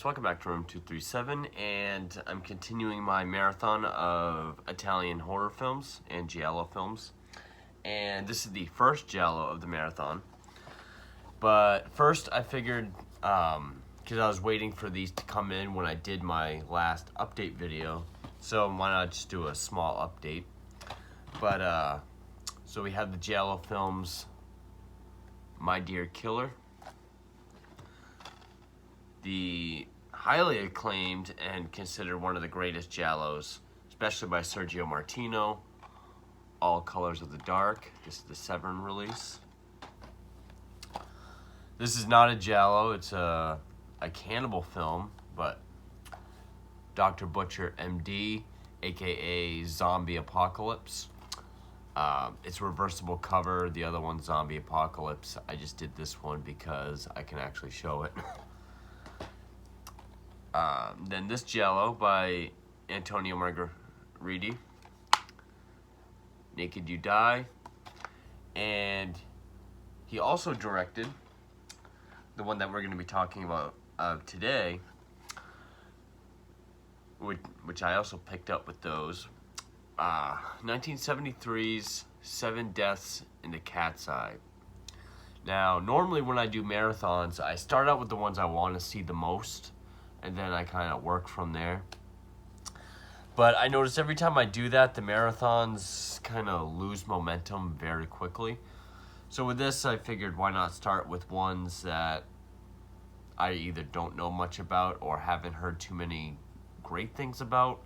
welcome back to Room 237, and I'm continuing my marathon of Italian horror films and Giallo films. And this is the first Giallo of the marathon. But first I figured, because I was waiting for these to come in when I did my last update video, so why not just do a small update. But, so we have the Giallo films, My Dear Killer, the highly acclaimed and considered one of the greatest Giallos, especially by Sergio Martino, All Colors of the Dark. This is the 7 release. This is not a Giallo, it's a cannibal film, but Dr. Butcher MD, aka Zombie Apocalypse. It's reversible cover, the other one's Zombie Apocalypse. I just did this one because I can actually show it. Then this Giallo by Antonio Margheriti, Naked You Die, and he also directed the one that we're going to be talking about today, which I also picked up with those, 1973's 7 Deaths in the Cat's Eye. Now, normally when I do marathons, I start out with the ones I want to see the most, and then I kind of work from there. But I notice every time I do that, the marathons kind of lose momentum very quickly. So with this, I figured why not start with ones that I either don't know much about or haven't heard too many great things about.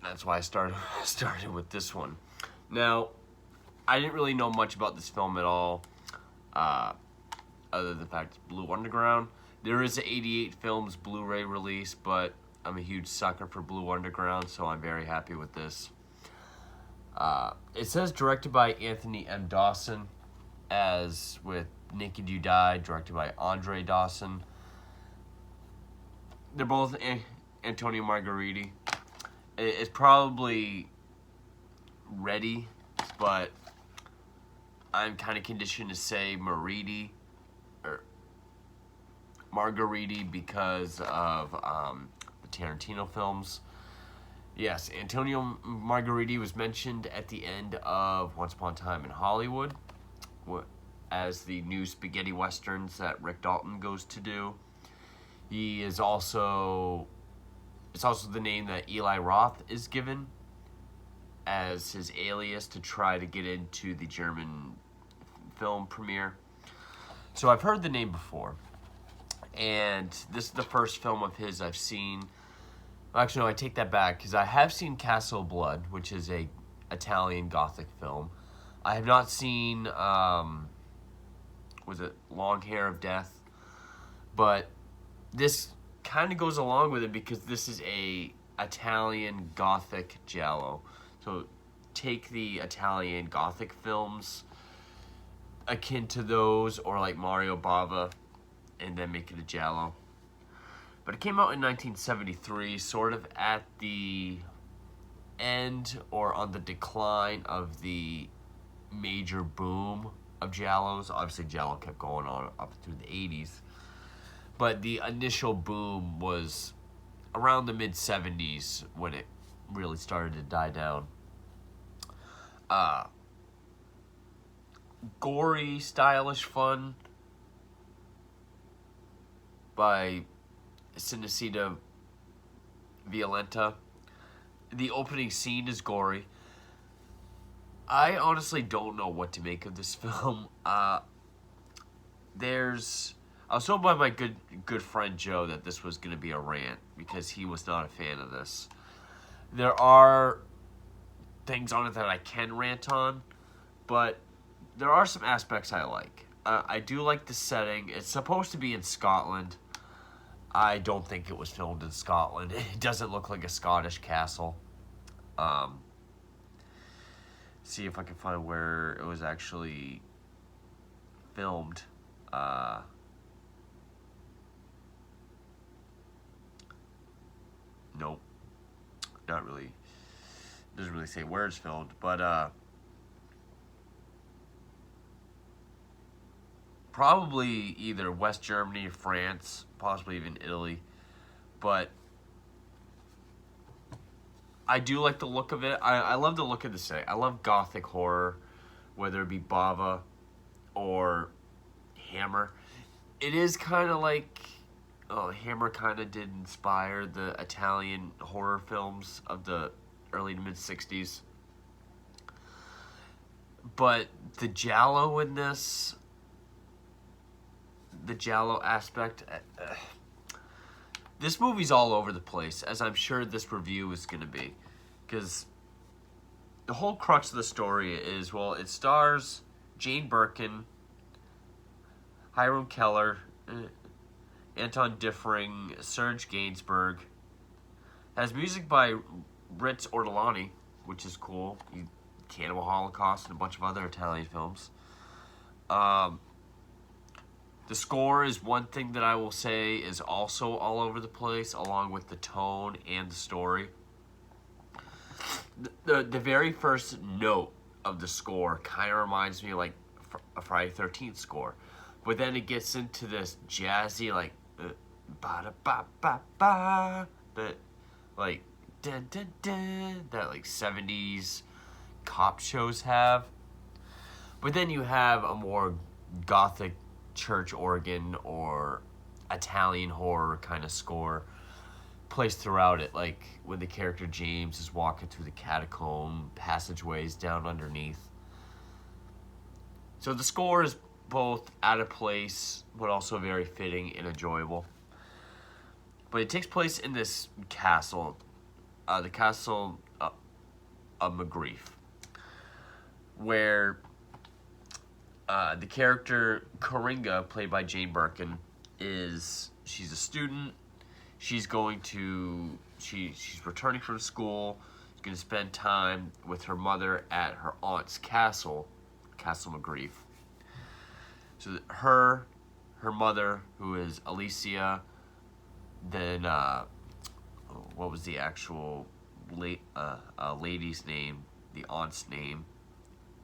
That's why I started with this one. Now, I didn't really know much about this film at all, other than the fact it's Blue Underground. There is an 88 Films Blu-ray release, but I'm a huge sucker for Blue Underground, so I'm very happy with this. It says directed by Anthony M. Dawson, as with Naked You Die, directed by Andre Dawson. They're both Antonio Margheriti. It's probably ready, but I'm kind of conditioned to say Margheriti because of the Tarantino films. Yes, Antonio Margheriti was mentioned at the end of Once Upon a Time in Hollywood as the new spaghetti westerns that Rick Dalton goes to do. He is also, it's also the name that Eli Roth is given as his alias to try to get into the German film premiere. So I've heard the name before, and this is the first film of his I've seen. Actually, no, I take that back, because I have seen Castle Blood, which is a Italian Gothic film. I have not seen, was it Long Hair of Death? But this kind of goes along with it because this is a Italian Gothic Giallo. So take the Italian Gothic films akin to those, or like Mario Bava, and then make it a Giallo. But it came out in 1973, sort of at the end or on the decline of the major boom of Giallos. Obviously, Giallo kept going on up through the 80s. But the initial boom was around the mid-70s when it really started to die down. Gory, stylish fun by Cinecita Violenta. The opening scene is gory. I honestly don't know what to make of this film. I was told by my good friend Joe that this was going to be a rant because he was not a fan of this. There are things on it that I can rant on, but there are some aspects I like. I do like the setting. It's supposed to be in Scotland. I don't think it was filmed in Scotland. It doesn't look like a Scottish castle. See if I can find where it was actually filmed. Nope. Not really. Doesn't really say where it's filmed, but probably either West Germany, France, possibly even Italy. But I do like the look of it. I love the look of the setting. I love gothic horror, whether it be Bava or Hammer. It is kind of like Hammer kind of did inspire the Italian horror films of the early to mid 60s. But the Giallo in this, the Giallo aspect, this movie's all over the place, as I'm sure this review is going to be. Because the whole crux of the story is, well, it stars Jane Birkin, Hiram Keller, Anton Diffring, Serge Gainsbourg. Has music by Ritz Ortolani, which is cool. Cannibal Holocaust and a bunch of other Italian films. The score is one thing that I will say is also all over the place, along with the tone and the story. The very first note of the score kind of reminds me of like a Friday 13th score. But then it gets into this jazzy, like, ba-da-ba-ba-ba, that, like, dun-dun-dun, that, like, 70s cop shows have. But then you have a more gothic church organ or Italian horror kind of score placed throughout it, like when the character James is walking through the catacomb passageways down underneath. So the score is both out of place but also very fitting and enjoyable. But it takes place in this castle, the castle of McGrief, where the character Coringa, played by Jane Birkin, she's a student. She's returning from school. She's going to spend time with her mother at her aunt's castle, Castle McGrief. So her mother, who is Alicia, then what was the actual lady's name? The aunt's name,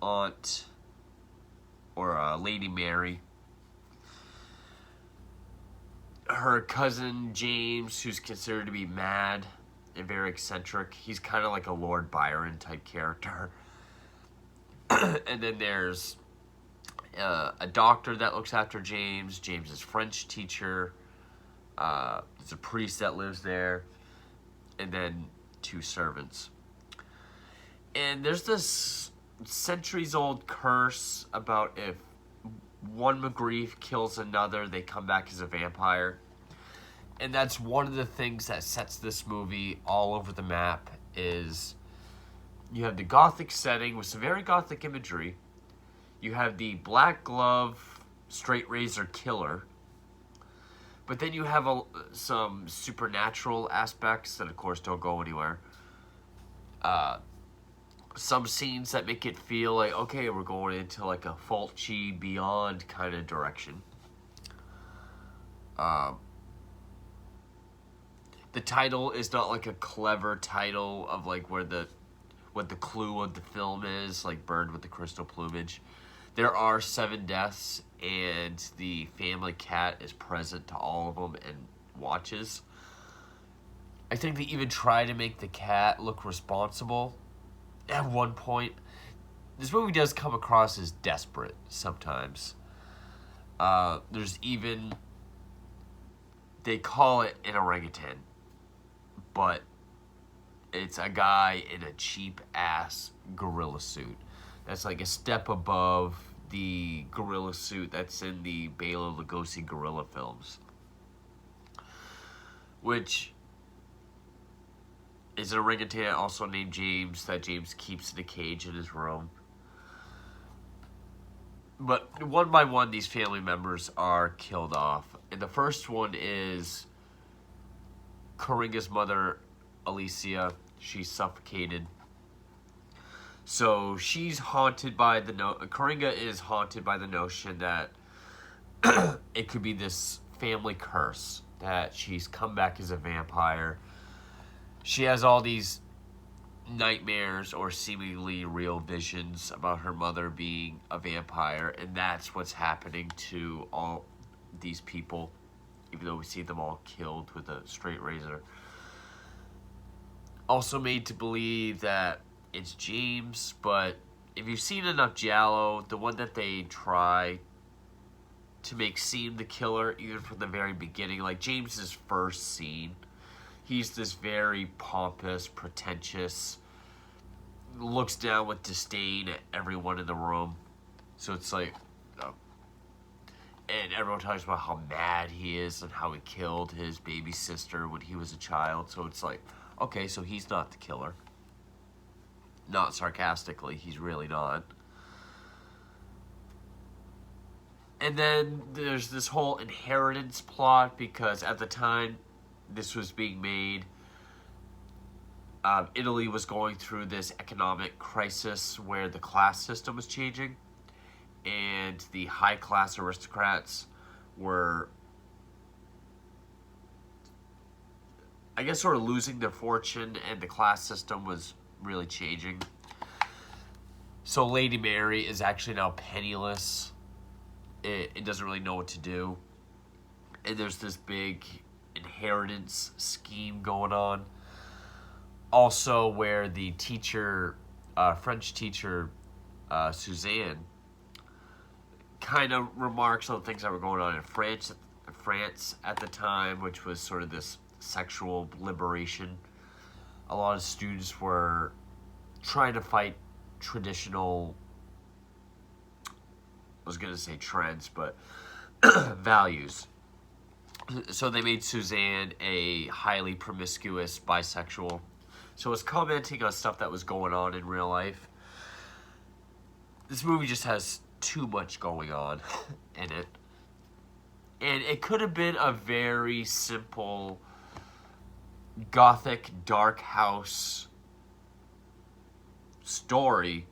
Aunt or Lady Mary. Her cousin James, who's considered to be mad and very eccentric. He's kind of like a Lord Byron type character. And then there's a doctor that looks after James. James's French teacher. There's a priest that lives there. And then 2 servants. And there's this centuries-old curse about if one McGrief kills another, they come back as a vampire. And that's one of the things that sets this movie all over the map, is you have the gothic setting with some very gothic imagery. You have the black glove, straight razor killer. But then you have some supernatural aspects that, of course, don't go anywhere. Some scenes that make it feel like, okay, we're going into like a Fulci Beyond kind of direction. The title is not like a clever title of like what the clue of the film is, like Burned with the Crystal Plumage. There are 7 deaths, and the family cat is present to all of them and watches. I think they even try to make the cat look responsible at one point. This movie does come across as desperate sometimes. There's even, they call it an orangutan, but it's a guy in a cheap ass gorilla suit. That's like a step above the gorilla suit that's in the Bela Lugosi gorilla films, which is an orangutan also named James that James keeps in a cage in his room. But one by one, these family members are killed off. And the first one is Coringa's mother, Alicia. She's suffocated. So she's haunted by Coringa is haunted by the notion that it could be this family curse, that she's come back as a vampire. She has all these nightmares or seemingly real visions about her mother being a vampire, and that's what's happening to all these people, even though we see them all killed with a straight razor. Also made to believe that it's James, but if you've seen enough Giallo, the one that they try to make seem the killer, even from the very beginning, like James's first scene, he's this very pompous, pretentious, looks down with disdain at everyone in the room. So it's like, and everyone talks about how mad he is and how he killed his baby sister when he was a child. So it's like, okay, so he's not the killer. Not sarcastically, he's really not. And then there's this whole inheritance plot, because at the time this was being made, Italy was going through this economic crisis where the class system was changing, and the high-class aristocrats were, I guess, sort of losing their fortune, and the class system was really changing. So Lady Mary is actually now penniless. It doesn't really know what to do. And there's this big inheritance scheme going on. Also, where the teacher, French teacher, Suzanne, kind of remarks on things that were going on in France at the time, which was sort of this sexual liberation. A lot of students were trying to fight traditional, I was going to say trends, but values. So they made Suzanne a highly promiscuous bisexual. So it's commenting on stuff that was going on in real life. This movie just has too much going on in it. And it could have been a very simple gothic dark house story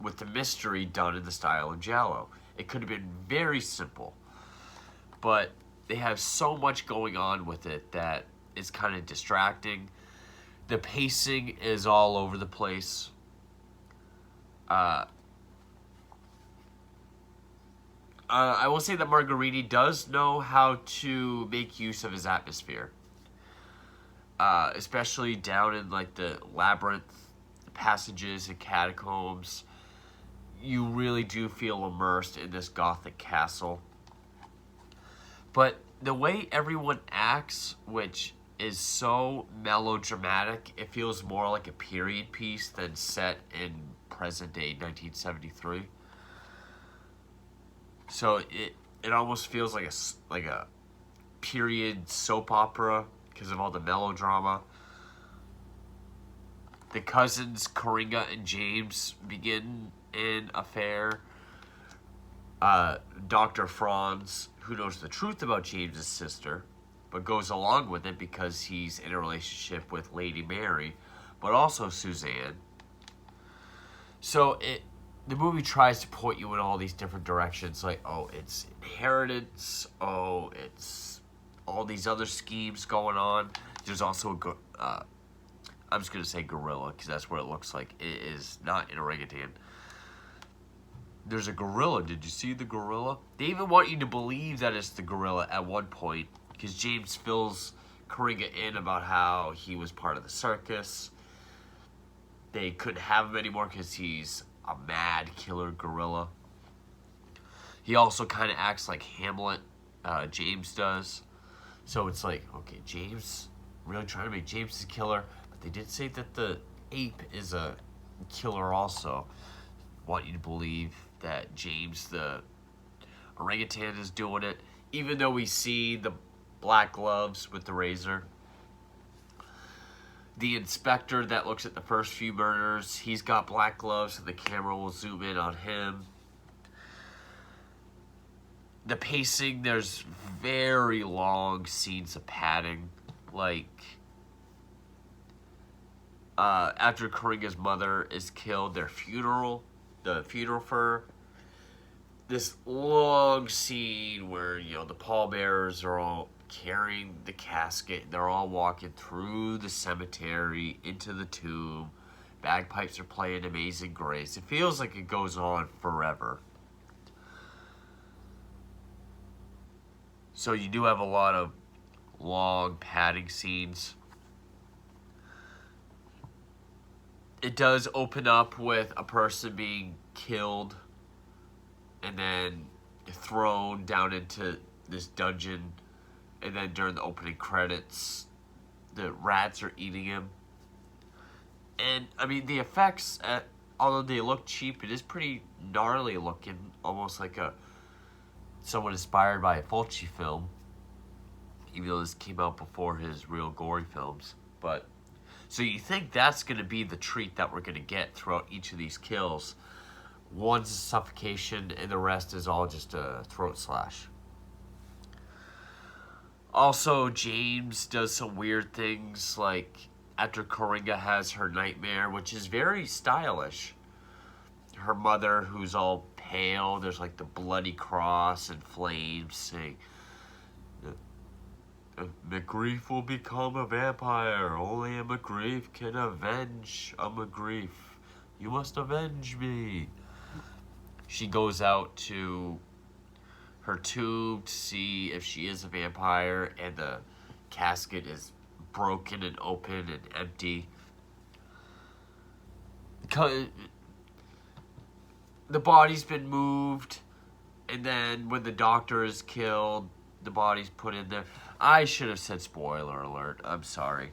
with the mystery done in the style of Giallo. It could have been very simple. But they have so much going on with it that it's kind of distracting. The pacing is all over the place. I will say that Margheriti does know how to make use of his atmosphere. Especially down in like the labyrinth passages and catacombs. You really do feel immersed in this gothic castle. But the way everyone acts, which is so melodramatic, it feels more like a period piece than set in present day 1973. So it almost feels like a period soap opera because of all the melodrama. The cousins Coringa and James begin an affair. Dr. Franz, who knows the truth about James's sister, but goes along with it because he's in a relationship with Lady Mary, but also Suzanne. So the movie tries to point you in all these different directions, like, oh, it's inheritance, oh, it's all these other schemes going on. There's also I'm just going to say gorilla, because that's what it looks like. It is not an orangutan. There's a gorilla. Did you see the gorilla? They even want you to believe that it's the gorilla at one point, because James fills Coringa in about how he was part of the circus. They couldn't have him anymore because he's a mad killer gorilla. He also kind of acts like Hamlet, James does. So it's like, okay, James, really trying to make James the killer, but they did say that the ape is a killer also. Want you to believe that James the orangutan is doing it, even though we see the black gloves with the razor. The inspector that looks at the first few murders, he's got black gloves, so the camera will zoom in on him. The pacing, there's very long scenes of padding. Like, after Coringa's mother is killed, the funeral for her, this long scene where, the pallbearers are all carrying the casket. They're all walking through the cemetery into the tomb. Bagpipes are playing Amazing Grace. It feels like it goes on forever. So you do have a lot of long padding scenes. It does open up with a person being killed and then thrown down into this dungeon. And then during the opening credits, the rats are eating him. And, I mean, the effects, although they look cheap, it is pretty gnarly looking. Almost like someone inspired by a Fulci film. Even though this came out before his real gory films. But, so you think that's going to be the treat that we're going to get throughout each of these kills. One's a suffocation and the rest is all just a throat slash. Also, James does some weird things, like after Coringa has her nightmare, which is very stylish. Her mother, who's all pale, there's like the bloody cross and flames saying, McGrief will become a vampire. Only a McGrief can avenge a McGrief. You must avenge me. She goes out to her tomb to see if she is a vampire, and the casket is broken and open and empty. The body's been moved, and then when the doctor is killed, the body's put in there. I should have said spoiler alert. I'm sorry.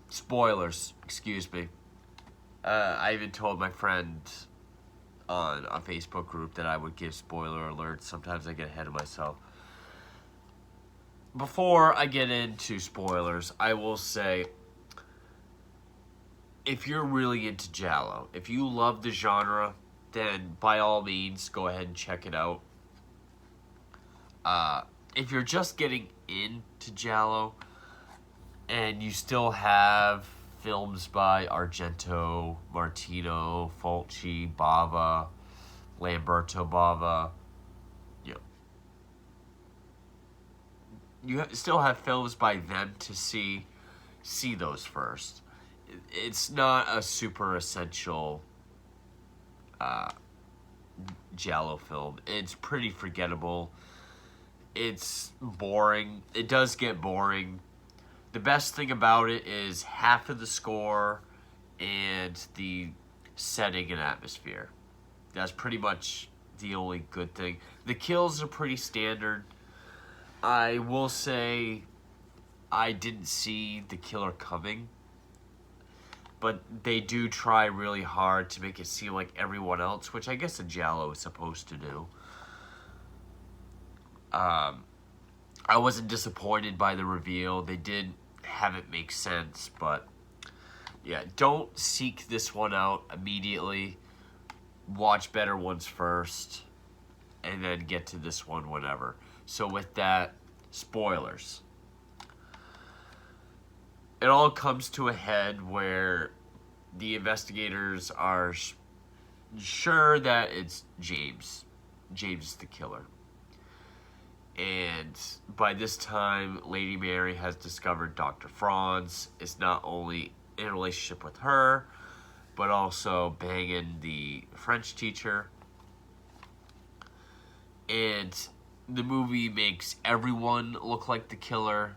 Spoilers. Excuse me. I even told my friend on a Facebook group that I would give spoiler alerts. Sometimes I get ahead of myself. Before I get into spoilers, I will say, if you're really into Giallo, if you love the genre, then by all means, go ahead and check it out. If you're just getting into Giallo, and you still have films by Argento, Martino, Fulci, Bava, Lamberto Bava, you still have films by them to see those first. It's not a super essential Giallo film. It's pretty forgettable. It's boring. It does get boring. The best thing about it is half of the score and the setting and atmosphere. That's pretty much the only good thing. The kills are pretty standard. I will say I didn't see the killer coming, but they do try really hard to make it seem like everyone else, which I guess a Giallo is supposed to do. I wasn't disappointed by the reveal. They did have it make sense, but yeah, don't seek this one out immediately. Watch better ones first, and then get to this one whenever. So with that, spoilers. It all comes to a head where the investigators are sure that it's James. James is the killer. And by this time, Lady Mary has discovered Dr. Franz is not only in a relationship with her, but also banging the French teacher. And the movie makes everyone look like the killer.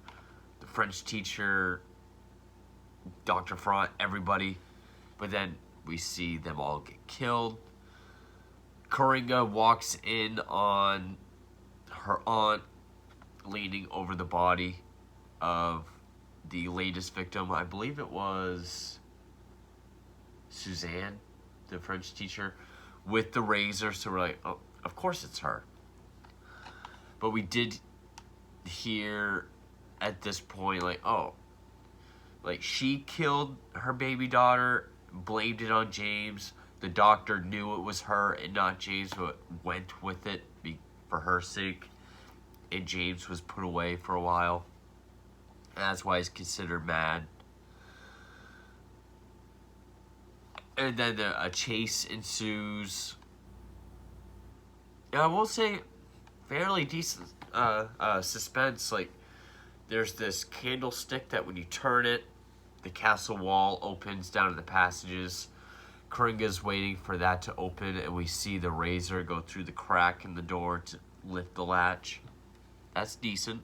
The French teacher, Dr. Franz, everybody. But then we see them all get killed. Coringa walks in on her aunt leaning over the body of the latest victim. I believe it was Suzanne, the French teacher, with the razor. So we're like, oh, of course it's her. But we did hear at this point, like, oh, like she killed her baby daughter, blamed it on James. The doctor knew it was her and not James, but went with it for her sake. And James was put away for a while. And that's why he's considered mad. And then a chase ensues. And I will say, fairly decent suspense. Like, there's this candlestick that when you turn it, the castle wall opens down to the passages. Coringa's waiting for that to open, and we see the razor go through the crack in the door to lift the latch. That's decent.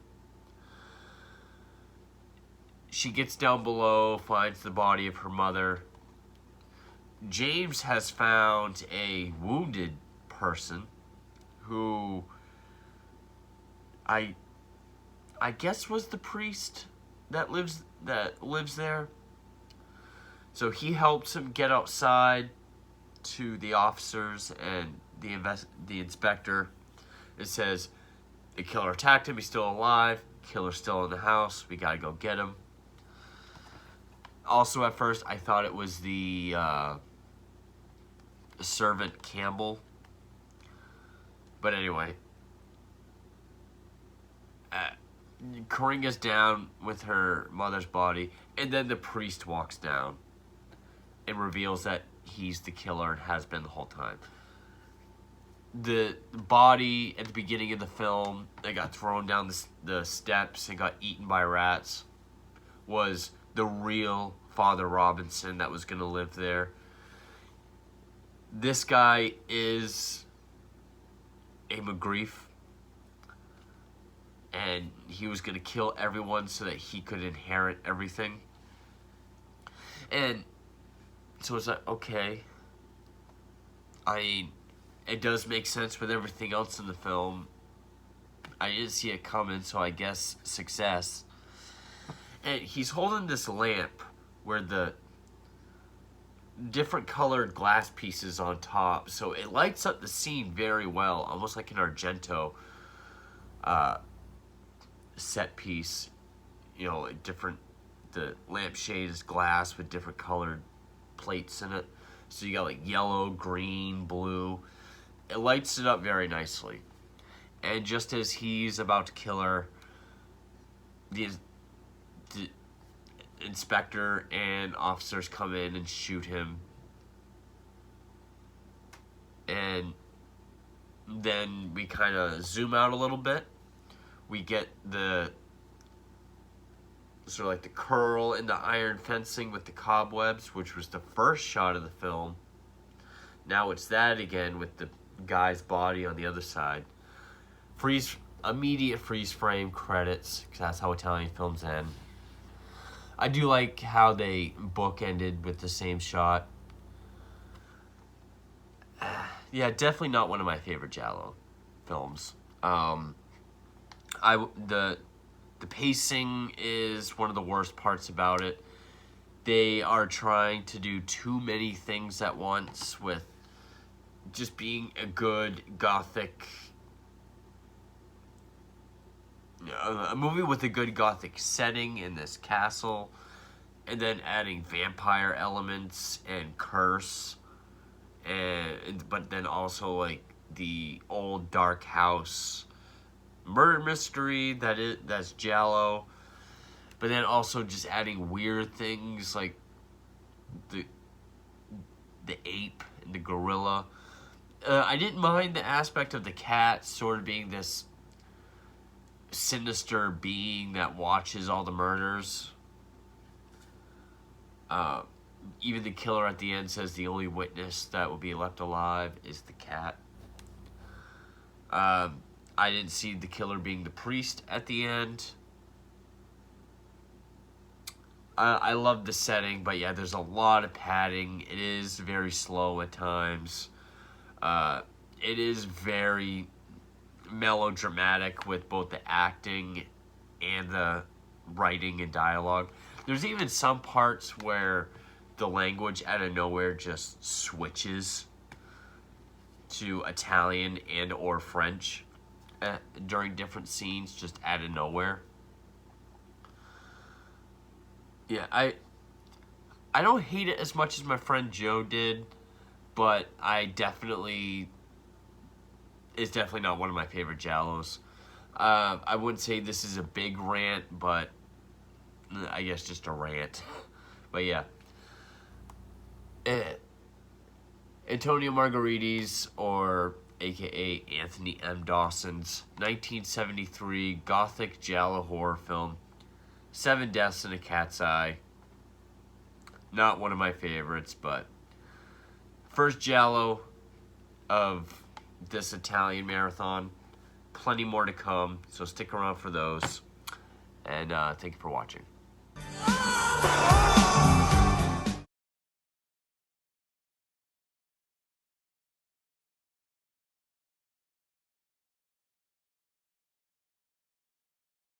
She gets down below, finds the body of her mother. James has found a wounded person who I guess was the priest that lives there. So he helps him get outside to the officers and the inspector. It says the killer attacked him. He's still alive. Killer's still in the house. We gotta go get him. Also, at first, I thought it was the servant Campbell. But anyway, Coringa's down with her mother's body, and then the priest walks down and reveals that he's the killer and has been the whole time. The body at the beginning of the film that got thrown down the steps and got eaten by rats was the real Father Robinson that was going to live there. This guy is a McGrief, and he was going to kill everyone so that he could inherit everything. And so it's like, okay. I mean, it does make sense with everything else in the film. I didn't see it coming, so I guess success. And he's holding this lamp where the different colored glass pieces on top, so it lights up the scene very well, almost like an Argento set piece. You know, the lampshade is glass with different colored plates in it. So you got like yellow, green, blue. It lights it up very nicely. And just as he's about to kill her, the inspector and officers come in and shoot him. And then we kind of zoom out a little bit. We get the sort of like the curl in the iron fencing with the cobwebs, which was the first shot of the film. Now it's that again with the guy's body on the other side. Immediate freeze frame credits, because that's how Italian films end. I do like how they bookended with the same shot. Yeah, definitely not one of my favorite Giallo films. The pacing is one of the worst parts about it. They are trying to do too many things at once with just being a good gothic, a movie with a good gothic setting in this castle, and then adding vampire elements and curse, but then also like the old dark house murder mystery that's Giallo, but then also just adding weird things like the ape and the gorilla. I didn't mind the aspect of the cat sort of being this sinister being that watches all the murders. Even the killer at the end says the only witness that will be left alive is the cat. I didn't see the killer being the priest at the end. I love the setting, but yeah, there's a lot of padding. It is very slow at times. It is very melodramatic with both the acting and the writing and dialogue. There's even some parts where the language out of nowhere just switches to Italian and or French during different scenes, just out of nowhere. Yeah, I don't hate it as much as my friend Joe did, but it's definitely not one of my favorite Giallos. I wouldn't say this is a big rant, but I guess just a rant. But yeah. Antonio Margheriti's, or aka Anthony M. Dawson's 1973 Gothic Giallo horror film, Seven Deaths in a Cat's Eye. Not one of my favorites, but first Giallo of this Italian marathon. Plenty more to come, so stick around for those. And thank you for watching.